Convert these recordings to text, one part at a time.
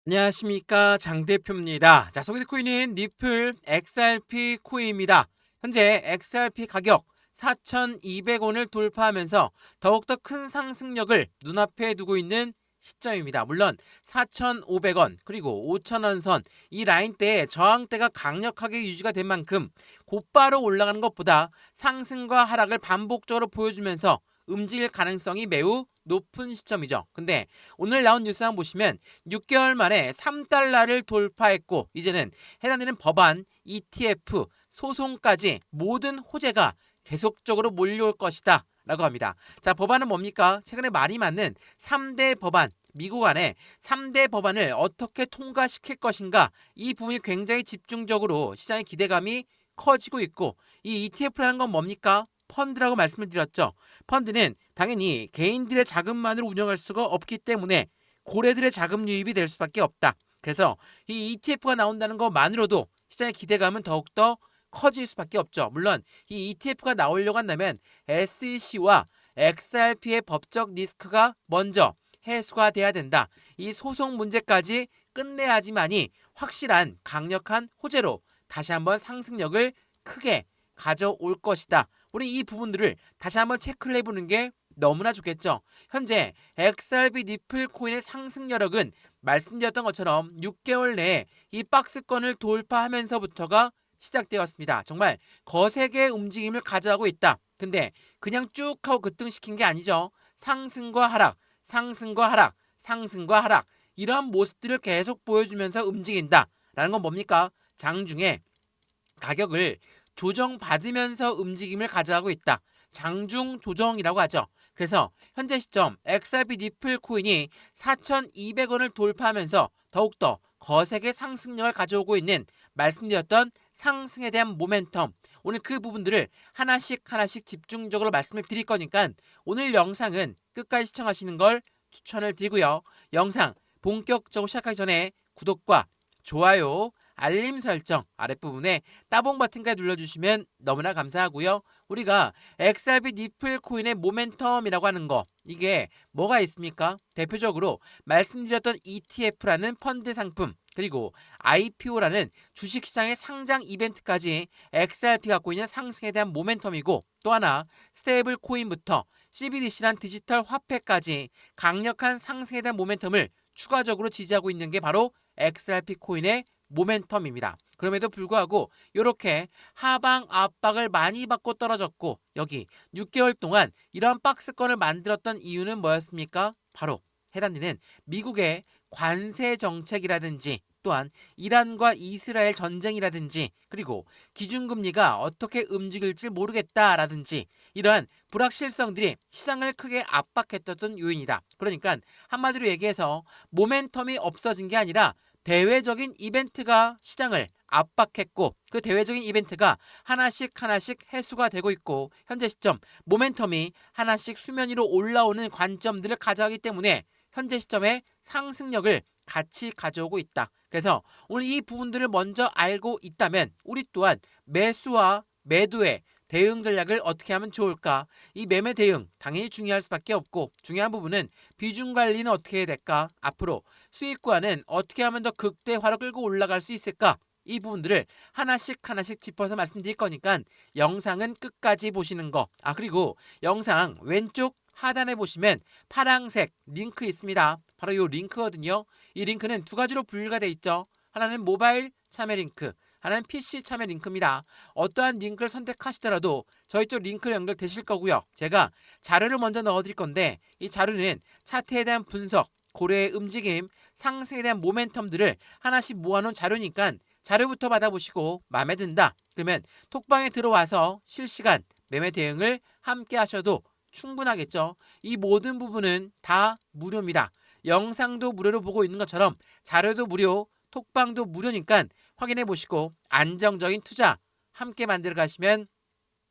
안녕하십니까, 장 대표입니다. 자, 소개될 코인은 니플 XRP 코인입니다. 현재 XRP 가격 4,200원을 돌파하면서 더욱더 큰 상승력을 눈앞에 두고 있는 시점입니다. 물론 4,500원 그리고 5,000원 선 이 라인대에 저항대가 강력하게 유지가 된 만큼 곧바로 올라가는 것보다 상승과 하락을 반복적으로 보여주면서 움직일 가능성이 매우 높은 시점이죠. 근데 오늘 나온 뉴스 한번 보시면 6개월 만에 3달러를 돌파했고 이제는 해당되는 법안, ETF, 소송까지 모든 호재가 계속적으로 몰려올 것이다 라고 합니다. 자, 법안은 뭡니까? 최근에 말이 많은 3대 법안, 미국 안에 3대 법안을 어떻게 통과시킬 것인가, 이 부분이 굉장히 집중적으로 시장의 기대감이 커지고 있고, 이 ETF라는 건 뭡니까? 펀드라고 말씀을 드렸죠. 펀드는 당연히 개인들의 자금만으로 운영할 수가 없기 때문에 고래들의 자금 유입이 될 수밖에 없다. 그래서 이 ETF가 나온다는 것만으로도 시장의 기대감은 더욱더 커질 수밖에 없죠. 물론 이 ETF가 나오려고 한다면 SEC와 XRP의 법적 리스크가 먼저 해소가 돼야 된다. 이 소송 문제까지 끝내야지만이 확실한 강력한 호재로 다시 한번 상승력을 크게 가져올 것이다. 우리 이 부분들을 다시 한번 체크를 해보는 게 너무나 좋겠죠. 현재 XRP 니플 코인의 상승 여력은 말씀드렸던 것처럼 6개월 내에 이 박스권을 돌파하면서부터가 시작되었습니다. 정말 거세게 움직임을 가져가고 있다. 근데 그냥 쭉 하고 급등시킨 게 아니죠. 상승과 하락, 상승과 하락, 상승과 하락, 이러한 모습들을 계속 보여주면서 움직인다 라는 건 뭡니까? 장중에 가격을 조정받으면서 움직임을 가져가고 있다. 장중 조정이라고 하죠. 그래서 현재 시점 XRP 니플 코인이 4,200원을 돌파하면서 더욱더 거세게 상승력을 가져오고 있는, 말씀드렸던 상승에 대한 모멘텀, 오늘 그 부분들을 하나씩 하나씩 집중적으로 말씀을 드릴 거니까 오늘 영상은 끝까지 시청하시는 걸 추천을 드리고요. 영상 본격적으로 시작하기 전에 구독과 좋아요, 알림 설정 아랫부분에 따봉 버튼까지 눌러주시면 너무나 감사하고요. 우리가 XRP 니플 코인의 모멘텀이라고 하는 거, 이게 뭐가 있습니까? 대표적으로 말씀드렸던 ETF라는 펀드 상품, 그리고 IPO라는 주식시장의 상장 이벤트까지 XRP가 갖고 있는 상승에 대한 모멘텀이고, 또 하나 스테이블 코인부터 CBDC란 디지털 화폐까지 강력한 상승에 대한 모멘텀을 추가적으로 지지하고 있는 게 바로 XRP 코인의 모멘텀입니다. 그럼에도 불구하고 이렇게 하방 압박을 많이 받고 떨어졌고, 여기 6개월 동안 이런 박스권을 만들었던 이유는 뭐였습니까? 바로 해당되는 미국의 관세 정책이라든지, 또한 이란과 이스라엘 전쟁이라든지, 그리고 기준금리가 어떻게 움직일지 모르겠다라든지, 이러한 불확실성들이 시장을 크게 압박했던 요인이다. 그러니까 한마디로 얘기해서 모멘텀이 없어진 게 아니라 대외적인 이벤트가 시장을 압박했고, 그 대외적인 이벤트가 하나씩 하나씩 해소가 되고 있고, 현재 시점 모멘텀이 하나씩 수면 위로 올라오는 관점들을 가져가기 때문에 현재 시점에 상승력을 같이 가져오고 있다. 그래서 오늘 이 부분들을 먼저 알고 있다면 우리 또한 매수와 매도의 대응 전략을 어떻게 하면 좋을까? 이 매매 대응 당연히 중요할 수밖에 없고, 중요한 부분은 비중 관리는 어떻게 해야 될까? 앞으로 수익과는 어떻게 하면 더 극대화로 끌고 올라갈 수 있을까? 이 부분들을 하나씩 하나씩 짚어서 말씀드릴 거니까 영상은 끝까지 보시는 거. 그리고 영상 왼쪽 하단에 보시면 파란색 링크 있습니다. 바로 이 링크거든요. 이 링크는 두 가지로 분류가 돼 있죠. 하나는 모바일 참여 링크, 하나는 PC 참여 링크입니다. 어떠한 링크를 선택하시더라도 저희 쪽 링크로 연결되실 거고요. 제가 자료를 먼저 넣어드릴 건데, 이 자료는 차트에 대한 분석, 고래의 움직임, 상승에 대한 모멘텀들을 하나씩 모아놓은 자료니까 자료부터 받아보시고 마음에 든다 그러면 톡방에 들어와서 실시간 매매 대응을 함께 하셔도 충분하겠죠. 이 모든 부분은 다 무료입니다. 영상도 무료로 보고 있는 것처럼 자료도 무료, 톡방도 무료니까 확인해 보시고 안정적인 투자 함께 만들어 가시면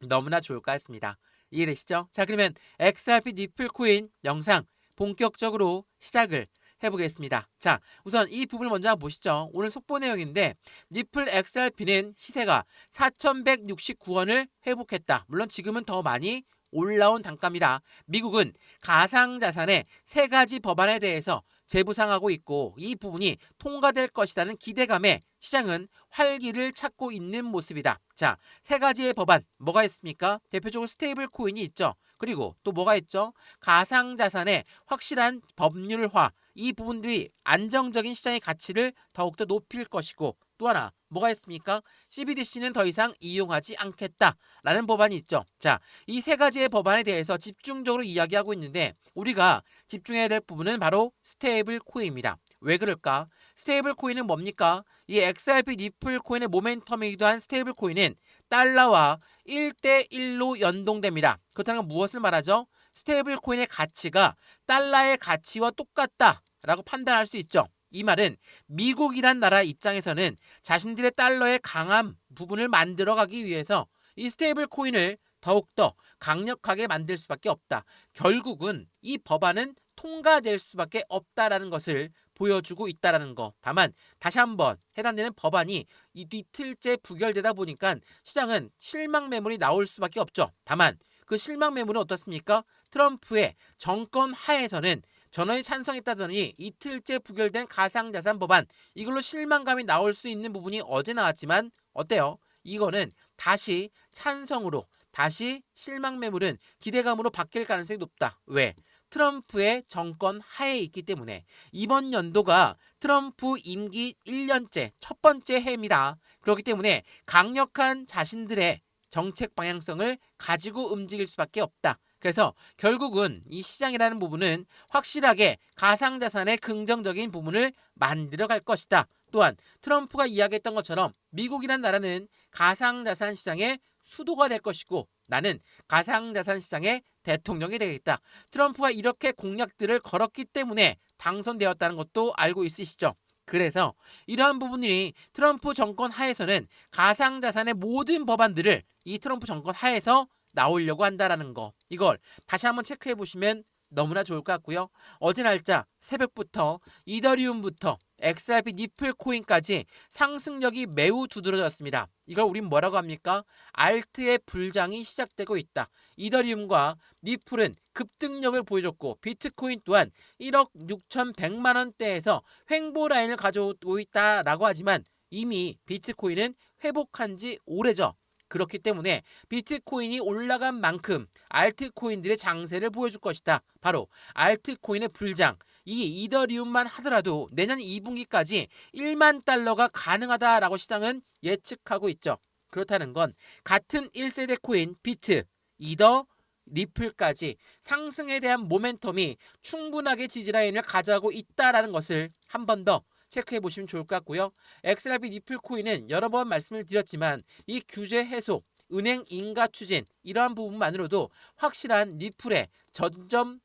너무나 좋을 것 같습니다. 이해되시죠? 자, 그러면 XRP 니플 코인 영상 본격적으로 시작을 해보겠습니다. 자, 우선 이 부분을 먼저 한번 보시죠. 오늘 속보 내용인데 니플 XRP는 시세가 4,169원을 회복했다. 물론 지금은 더 많이 올라온 단가입니다. 미국은 가상자산의 세 가지 법안에 대해서 재부상하고 있고 이 부분이 통과될 것이라는 기대감에 시장은 활기를 찾고 있는 모습이다. 자, 세 가지의 법안 뭐가 있습니까? 대표적으로 스테이블 코인이 있죠. 그리고 또 뭐가 있죠? 가상자산의 확실한 법률화, 이 부분들이 안정적인 시장의 가치를 더욱더 높일 것이고, 또 하나 뭐가 있습니까? CBDC는 더 이상 이용하지 않겠다라는 법안이 있죠. 자, 이 세 가지의 법안에 대해서 집중적으로 이야기하고 있는데 우리가 집중해야 될 부분은 바로 스테이블 코인입니다. 왜 그럴까? 스테이블 코인은 뭡니까? 이 XRP 니플 코인의 모멘텀이기도 한 스테이블 코인은 달러와 1대1로 연동됩니다. 그렇다는 건 무엇을 말하죠? 스테이블 코인의 가치가 달러의 가치와 똑같다라고 판단할 수 있죠. 이 말은 미국이란 나라 입장에서는 자신들의 달러의 강한 부분을 만들어가기 위해서 이 스테이블 코인을 더욱더 강력하게 만들 수밖에 없다. 결국은 이 법안은 통과될 수밖에 없다라는 것을 보여주고 있다라는 거. 다만 다시 한번 해당되는 법안이 이틀째 부결되다 보니까 시장은 실망 매물이 나올 수밖에 없죠. 다만 그 실망 매물은 어떻습니까? 트럼프의 정권 하에서는 전원이 찬성했다더니 이틀째 부결된 가상자산 법안, 이걸로 실망감이 나올 수 있는 부분이 어제 나왔지만 어때요? 이거는 다시 찬성으로, 다시 실망 매물은 기대감으로 바뀔 가능성이 높다. 왜? 트럼프의 정권 하에 있기 때문에. 이번 연도가 트럼프 임기 1년째 첫 번째 해입니다. 그렇기 때문에 강력한 자신들의 정책 방향성을 가지고 움직일 수밖에 없다. 그래서 결국은 이 시장이라는 부분은 확실하게 가상자산의 긍정적인 부분을 만들어 갈 것이다. 또한 트럼프가 이야기했던 것처럼 미국이란 나라는 가상자산 시장의 수도가 될 것이고 나는 가상자산 시장의 대통령이 되겠다. 트럼프가 이렇게 공약들을 걸었기 때문에 당선되었다는 것도 알고 있으시죠? 그래서 이러한 부분이 트럼프 정권 하에서는 가상자산의 모든 법안들을 이 트럼프 정권 하에서 나오려고 한다라는 거, 이걸 다시 한번 체크해 보시면 너무나 좋을 것 같고요. 어제 날짜 새벽부터 이더리움부터 XRP 니플 코인까지 상승력이 매우 두드러졌습니다. 이걸 우린 뭐라고 합니까? 알트의 불장이 시작되고 있다. 이더리움과 니플은 급등력을 보여줬고 비트코인 또한 1억 6,100만 원대에서 횡보 라인을 가져오고 있다라고 하지만 이미 비트코인은 회복한 지 오래죠. 그렇기 때문에 비트코인이 올라간 만큼 알트코인들의 장세를 보여줄 것이다. 바로 알트코인의 불장. 이 이더리움만 하더라도 내년 2분기까지 1만 달러가 가능하다라고 시장은 예측하고 있죠. 그렇다는 건 같은 1세대 코인 비트, 이더, 리플까지 상승에 대한 모멘텀이 충분하게 지지라인을 가져가고 있다라는 것을 한 번 더 체크해 보시면 좋을 것 같고요. XRP 니플 코인은 여러 번 말씀을 드렸지만 이 규제 해소, 은행 인가 추진 이러한 부분만으로도 확실한 니플의 저점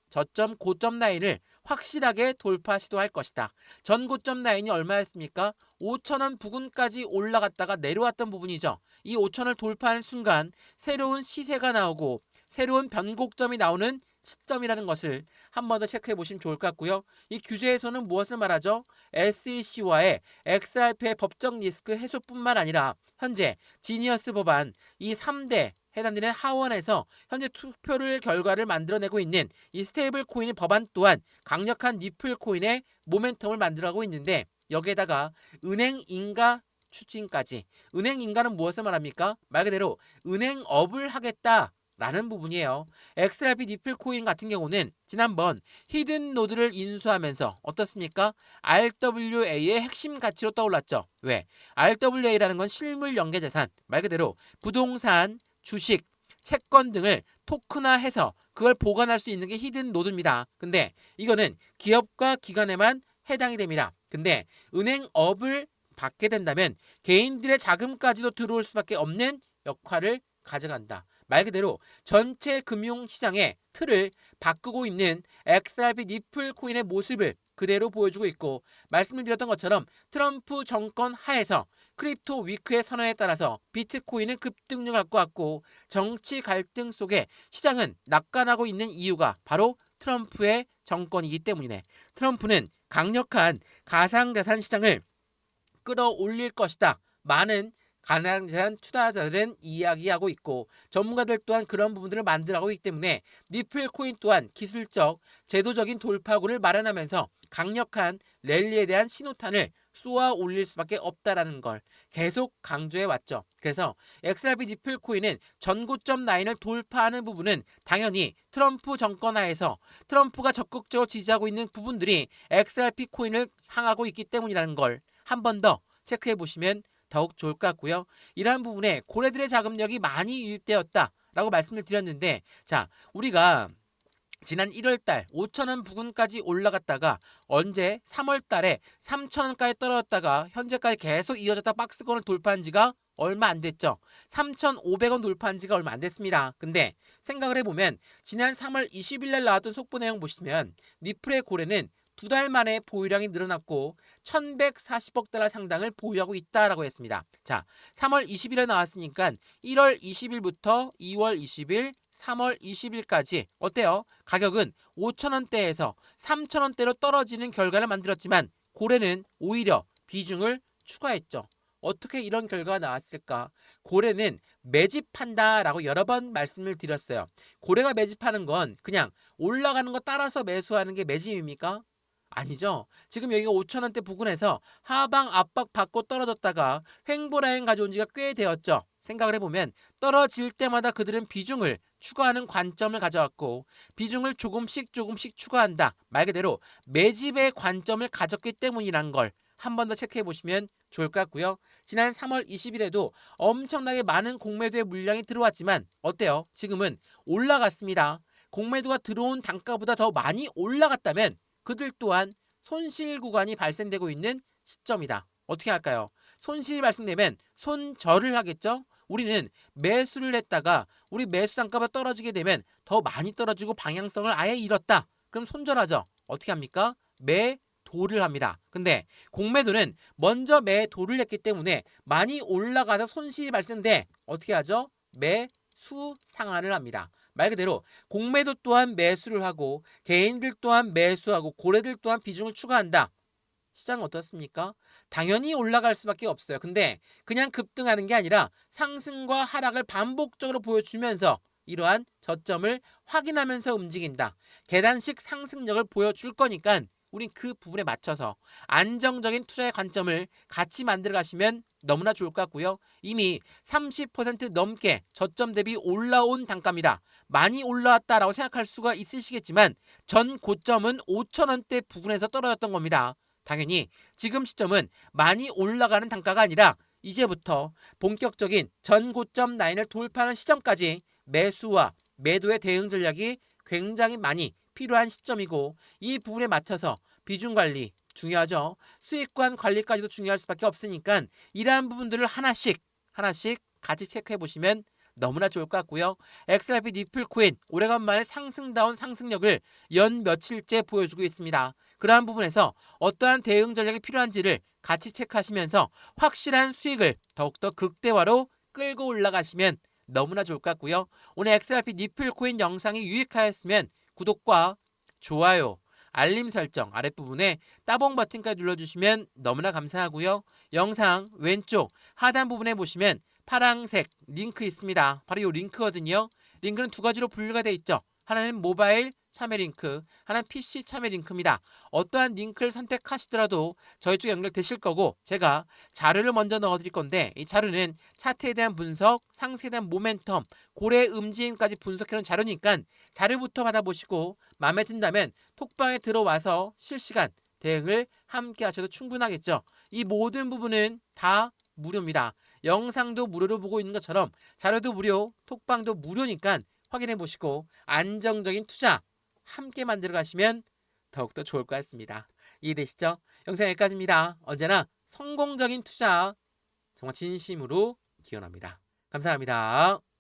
고점 라인을 확실하게 돌파 시도할 것이다. 전 고점 라인이 얼마였습니까? 5,000원 부근까지 올라갔다가 내려왔던 부분이죠. 이 5,000원을 돌파하는 순간 새로운 시세가 나오고 새로운 변곡점이 나오는 시점이라는 것을 한 번 더 체크해 보시면 좋을 것 같고요. 이 규제에서는 무엇을 말하죠? SEC와의 XRP의 법적 리스크 해소뿐만 아니라 현재 지니어스 법안 이 3대 해당되는 하원에서 현재 투표를 결과를 만들어내고 있는 이 스테이블 코인 법안 또한 강력한 니플 코인의 모멘텀을 만들어가고 있는데 여기에다가 은행 인가 추진까지. 은행 인가는 무엇을 말합니까? 말 그대로 은행업을 하겠다 라는 부분이에요. XRP 니플 코인 같은 경우는 지난번 히든 노드를 인수하면서 어떻습니까? RWA의 핵심 가치로 떠올랐죠. 왜? RWA라는 건 실물 연계 자산, 말 그대로 부동산, 주식, 채권 등을 토큰화해서 그걸 보관할 수 있는 게 히든 노드입니다. 근데 이거는 기업과 기관에만 해당이 됩니다. 근데 은행업을 받게 된다면 개인들의 자금까지도 들어올 수밖에 없는 역할을 가져간다. 말 그대로 전체 금융시장의 틀을 바꾸고 있는 XRP 니플 코인의 모습을 그대로 보여주고 있고 말씀을 드렸던 것처럼 트럼프 정권 하에서 크립토 위크의 선언에 따라서 비트코인은 급등을 갖고 왔고 정치 갈등 속에 시장은 낙관하고 있는 이유가 바로 트럼프의 정권이기 때문이네. 트럼프는 강력한 가상자산 시장을 끌어올릴 것이다. 많은 가능한 투자자들은 이야기하고 있고 전문가들 또한 그런 부분들을 만들어가고 있기 때문에 니플 코인 또한 기술적, 제도적인 돌파구를 마련하면서 강력한 랠리에 대한 신호탄을 쏘아 올릴 수밖에 없다라는 걸 계속 강조해 왔죠. 그래서 XRP 니플 코인은 전고점 라인을 돌파하는 부분은 당연히 트럼프 정권 하에서 트럼프가 적극적으로 지지하고 있는 부분들이 XRP 코인을 향하고 있기 때문이라는 걸 한 번 더 체크해 보시면 더욱 좋을 것 같고요. 이러한 부분에 고래들의 자금력이 많이 유입되었다라고 말씀을 드렸는데, 자, 우리가 지난 1월달 5천원 부근까지 올라갔다가 언제 3월달에 3천원까지 떨어졌다가 현재까지 계속 이어졌다 박스권을 돌파한 지가 얼마 안 됐죠. 3,500원 돌파한 지가 얼마 안 됐습니다. 근데 생각을 해보면 지난 3월 20일 날 나왔던 속보 내용 보시면 니플의 고래는 2달 만에 보유량이 늘어났고 1,140억 달러 상당을 보유하고 있다라고 했습니다. 자, 3월 20일에 나왔으니까 1월 20일부터 2월 20일, 3월 20일까지 어때요? 가격은 5천원대에서 3천원대로 떨어지는 결과를 만들었지만 고래는 오히려 비중을 추가했죠. 어떻게 이런 결과가 나왔을까? 고래는 매집한다라고 여러 번 말씀을 드렸어요. 고래가 매집하는 건 그냥 올라가는 거 따라서 매수하는 게 매집입니까? 아니죠. 지금 여기가 5천원대 부근에서 하방 압박 받고 떨어졌다가 횡보라인 가져온 지가 꽤 되었죠. 생각을 해보면 떨어질 때마다 그들은 비중을 추가하는 관점을 가져왔고 비중을 조금씩 추가한다. 말 그대로 매집의 관점을 가졌기 때문이란 걸 한 번 더 체크해 보시면 좋을 것 같고요. 지난 3월 20일에도 엄청나게 많은 공매도의 물량이 들어왔지만 어때요? 지금은 올라갔습니다. 공매도가 들어온 단가보다 더 많이 올라갔다면 그들 또한 손실 구간이 발생되고 있는 시점이다. 어떻게 할까요? 손실이 발생되면 손절을 하겠죠? 우리는 매수를 했다가 우리 매수 단가가 떨어지게 되면 더 많이 떨어지고 방향성을 아예 잃었다. 그럼 손절하죠. 어떻게 합니까? 매도를 합니다. 근데 공매도는 먼저 매도를 했기 때문에 많이 올라가서 손실이 발생돼 어떻게 하죠? 매수 상환을 합니다. 말 그대로 공매도 또한 매수를 하고 개인들 또한 매수하고 고래들 또한 비중을 추가한다. 시장은 어떻습니까? 당연히 올라갈 수밖에 없어요. 근데 그냥 급등하는 게 아니라 상승과 하락을 반복적으로 보여주면서 이러한 저점을 확인하면서 움직인다. 계단식 상승력을 보여줄 거니까 우린 그 부분에 맞춰서 안정적인 투자의 관점을 같이 만들어 가시면 너무나 좋을 것 같고요. 이미 30% 넘게 저점 대비 올라온 단가입니다. 많이 올라왔다라고 생각할 수가 있으시겠지만 전 고점은 5천원대 부근에서 떨어졌던 겁니다. 당연히 지금 시점은 많이 올라가는 단가가 아니라 이제부터 본격적인 전 고점 라인을 돌파하는 시점까지 매수와 매도의 대응 전략이 굉장히 많이 필요한 시점이고 이 부분에 맞춰서 비중 관리 중요하죠. 수익관 관리까지도 중요할 수밖에 없으니까 이러한 부분들을 하나씩 같이 체크해 보시면 너무나 좋을 것 같고요. XRP 니플 코인 오래간만에 상승다운 상승력을 연 며칠째 보여주고 있습니다. 그러한 부분에서 어떠한 대응 전략이 필요한지를 같이 체크하시면서 확실한 수익을 더욱더 극대화로 끌고 올라가시면 너무나 좋을 것 같고요. 오늘 XRP 니플 코인 영상이 유익하였으면 구독과 좋아요, 알림 설정 아랫부분에 따봉 버튼까지 눌러주시면 너무나 감사하고요. 영상 왼쪽 하단 부분에 보시면 파란색 링크 있습니다. 바로 이 링크거든요. 링크는 두 가지로 분류가 되어 있죠. 하나는 모바일 참여 링크, 하나는 PC 참여 링크입니다. 어떠한 링크를 선택하시더라도 저희 쪽 연결되실 거고 제가 자료를 먼저 넣어드릴 건데 이 자료는 차트에 대한 분석, 상승에 대한 모멘텀, 고래 움직임까지 분석해놓은 자료니까 자료부터 받아보시고 마음에 든다면 톡방에 들어와서 실시간 대응을 함께 하셔도 충분하겠죠. 이 모든 부분은 다 무료입니다. 영상도 무료로 보고 있는 것처럼 자료도 무료, 톡방도 무료니까 확인해 보시고 안정적인 투자 함께 만들어 가시면 더욱더 좋을 것 같습니다. 이해되시죠? 영상 여기까지입니다. 언제나 성공적인 투자 정말 진심으로 기원합니다. 감사합니다.